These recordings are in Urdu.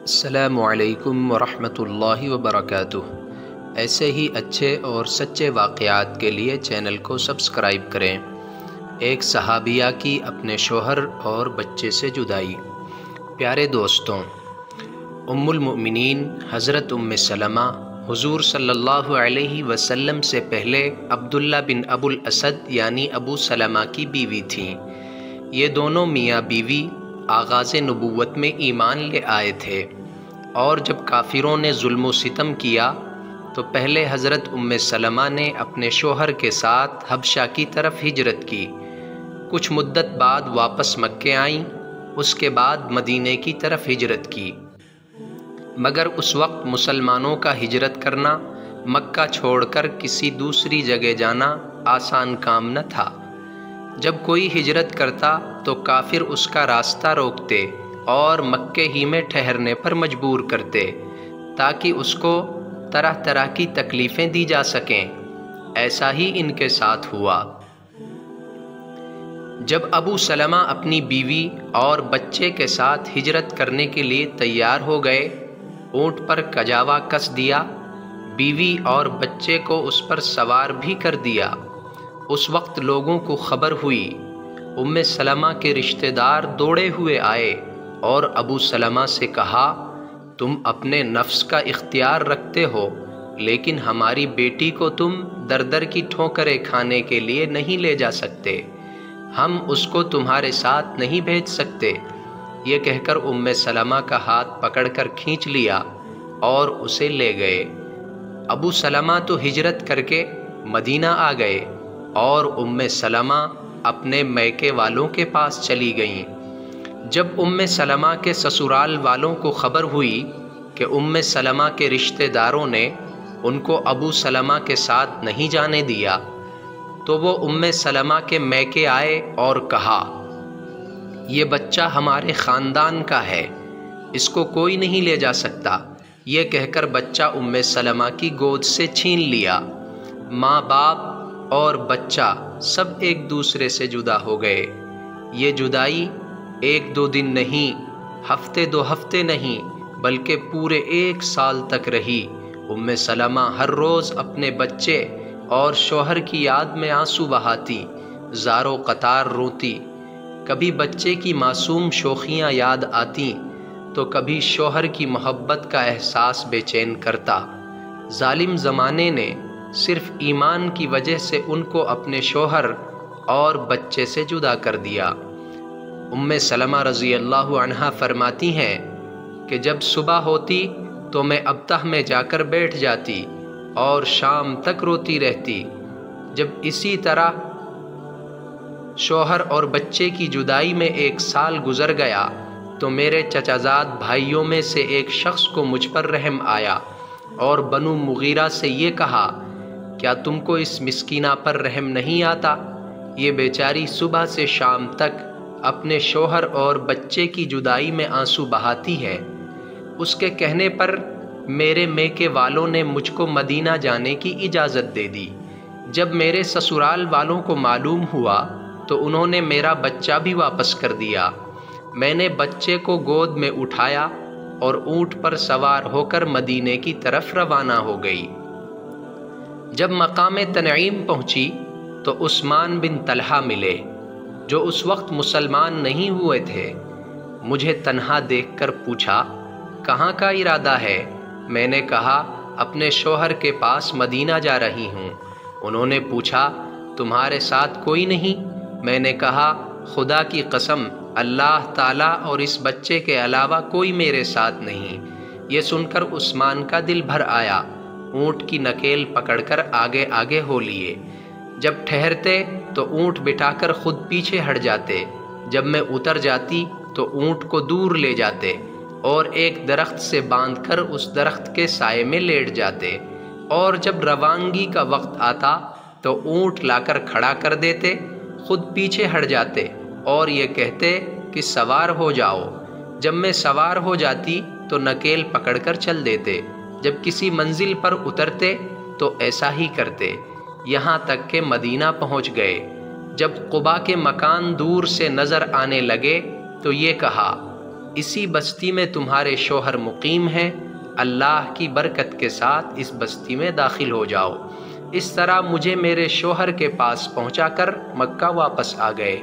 السلام علیکم ورحمۃ اللہ وبرکاتہ۔ ایسے ہی اچھے اور سچے واقعات کے لیے چینل کو سبسکرائب کریں۔ ایک صحابیہ کی اپنے شوہر اور بچے سے جدائی۔ پیارے دوستوں، ام المؤمنین حضرت ام سلمہ حضور صلی اللہ علیہ وسلم سے پہلے عبداللہ بن ابو الاسد یعنی ابو سلمہ کی بیوی تھیں۔ یہ دونوں میاں بیوی آغاز نبوت میں ایمان لے آئے تھے، اور جب کافروں نے ظلم و ستم کیا تو پہلے حضرت ام سلمہ نے اپنے شوہر کے ساتھ حبشہ کی طرف ہجرت کی۔ کچھ مدت بعد واپس مکے آئیں، اس کے بعد مدینے کی طرف ہجرت کی۔ مگر اس وقت مسلمانوں کا ہجرت کرنا، مکہ چھوڑ کر کسی دوسری جگہ جانا آسان کام نہ تھا۔ جب کوئی ہجرت کرتا تو کافر اس کا راستہ روکتے اور مکے ہی میں ٹھہرنے پر مجبور کرتے، تاکہ اس کو طرح طرح کی تکلیفیں دی جا سکیں۔ ایسا ہی ان کے ساتھ ہوا۔ جب ابو سلمہ اپنی بیوی اور بچے کے ساتھ ہجرت کرنے کے لیے تیار ہو گئے، اونٹ پر کجاوا کس دیا، بیوی اور بچے کو اس پر سوار بھی کر دیا۔ اس وقت لوگوں کو خبر ہوئی۔ ام سلمہ کے رشتہ دار دوڑے ہوئے آئے اور ابو سلمہ سے کہا، تم اپنے نفس کا اختیار رکھتے ہو، لیکن ہماری بیٹی کو تم در در کی ٹھوکریں کھانے کے لیے نہیں لے جا سکتے، ہم اس کو تمہارے ساتھ نہیں بھیج سکتے۔ یہ کہہ کر ام سلمہ کا ہاتھ پکڑ کر کھینچ لیا اور اسے لے گئے۔ ابو سلمہ تو ہجرت کر کے مدینہ آ گئے اور ام سلمہ اپنے میکے والوں کے پاس چلی گئیں۔ جب ام سلمہ کے سسرال والوں کو خبر ہوئی کہ ام سلمہ کے رشتہ داروں نے ان کو ابو سلمہ کے ساتھ نہیں جانے دیا، تو وہ ام سلمہ کے میکے آئے اور کہا، یہ بچہ ہمارے خاندان کا ہے، اس کو کوئی نہیں لے جا سکتا۔ یہ کہہ کر بچہ ام سلمہ کی گود سے چھین لیا۔ ماں باپ اور بچہ سب ایک دوسرے سے جدا ہو گئے۔ یہ جدائی ایک دو دن نہیں، ہفتے دو ہفتے نہیں، بلکہ پورے 1 سال تک رہی۔ ام سلمہ ہر روز اپنے بچے اور شوہر کی یاد میں آنسو بہاتی، زارو قطار روتی۔ کبھی بچے کی معصوم شوخیاں یاد آتیں تو کبھی شوہر کی محبت کا احساس بے چین کرتا۔ ظالم زمانے نے صرف ایمان کی وجہ سے ان کو اپنے شوہر اور بچے سے جدا کر دیا۔ ام سلمہ رضی اللہ عنہا فرماتی ہیں کہ جب صبح ہوتی تو میں ابطح میں جا کر بیٹھ جاتی اور شام تک روتی رہتی۔ جب اسی طرح شوہر اور بچے کی جدائی میں 1 سال گزر گیا تو میرے چچا زاد بھائیوں میں سے ایک شخص کو مجھ پر رحم آیا اور بنو مغیرہ سے یہ کہا، کیا تم کو اس مسکینہ پر رحم نہیں آتا؟ یہ بیچاری صبح سے شام تک اپنے شوہر اور بچے کی جدائی میں آنسو بہاتی ہے۔ اس کے کہنے پر میرے میکے والوں نے مجھ کو مدینہ جانے کی اجازت دے دی۔ جب میرے سسرال والوں کو معلوم ہوا تو انہوں نے میرا بچہ بھی واپس کر دیا۔ میں نے بچے کو گود میں اٹھایا اور اونٹ پر سوار ہو کر مدینے کی طرف روانہ ہو گئی۔ جب مقام تنعیم پہنچی تو عثمان بن طلحہ ملے، جو اس وقت مسلمان نہیں ہوئے تھے۔ مجھے تنہا دیکھ کر پوچھا، کہاں کا ارادہ ہے؟ میں نے کہا، اپنے شوہر کے پاس مدینہ جا رہی ہوں۔ انہوں نے پوچھا، تمہارے ساتھ کوئی نہیں؟ میں نے کہا، خدا کی قسم، اللہ تعالیٰ اور اس بچے کے علاوہ کوئی میرے ساتھ نہیں۔ یہ سن کر عثمان کا دل بھر آیا، اونٹ کی نکیل پکڑ کر آگے آگے ہو لیے۔ جب ٹھہرتے تو اونٹ بٹھا کر خود پیچھے ہٹ جاتے، جب میں اتر جاتی تو اونٹ کو دور لے جاتے اور ایک درخت سے باندھ کر اس درخت کے سائے میں لیٹ جاتے، اور جب روانگی کا وقت آتا تو اونٹ لا کر کھڑا کر دیتے، خود پیچھے ہٹ جاتے اور یہ کہتے کہ سوار ہو جاؤ۔ جب میں سوار ہو جاتی تو نکیل پکڑ کر چل دیتے، جب کسی منزل پر اترتے تو ایسا ہی کرتے، یہاں تک کہ مدینہ پہنچ گئے۔ جب قبا کے مکان دور سے نظر آنے لگے تو یہ کہا، اسی بستی میں تمہارے شوہر مقیم ہیں، اللہ کی برکت کے ساتھ اس بستی میں داخل ہو جاؤ۔ اس طرح مجھے میرے شوہر کے پاس پہنچا کر مکہ واپس آ گئے۔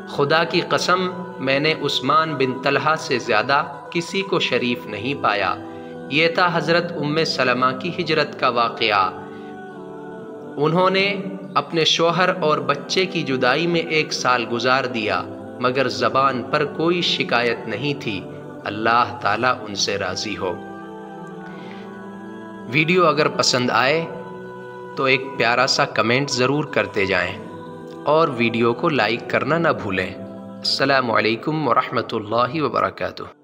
خدا کی قسم، میں نے عثمان بن طلحہ سے زیادہ کسی کو شریف نہیں پایا۔ یہ تھا حضرت ام سلمہ کی ہجرت کا واقعہ۔ انہوں نے اپنے شوہر اور بچے کی جدائی میں 1 سال گزار دیا، مگر زبان پر کوئی شکایت نہیں تھی۔ اللہ تعالیٰ ان سے راضی ہو۔ ویڈیو اگر پسند آئے تو ایک پیارا سا کمنٹ ضرور کرتے جائیں اور ویڈیو کو لائک کرنا نہ بھولیں۔ السلام علیکم ورحمۃ اللہ وبرکاتہ۔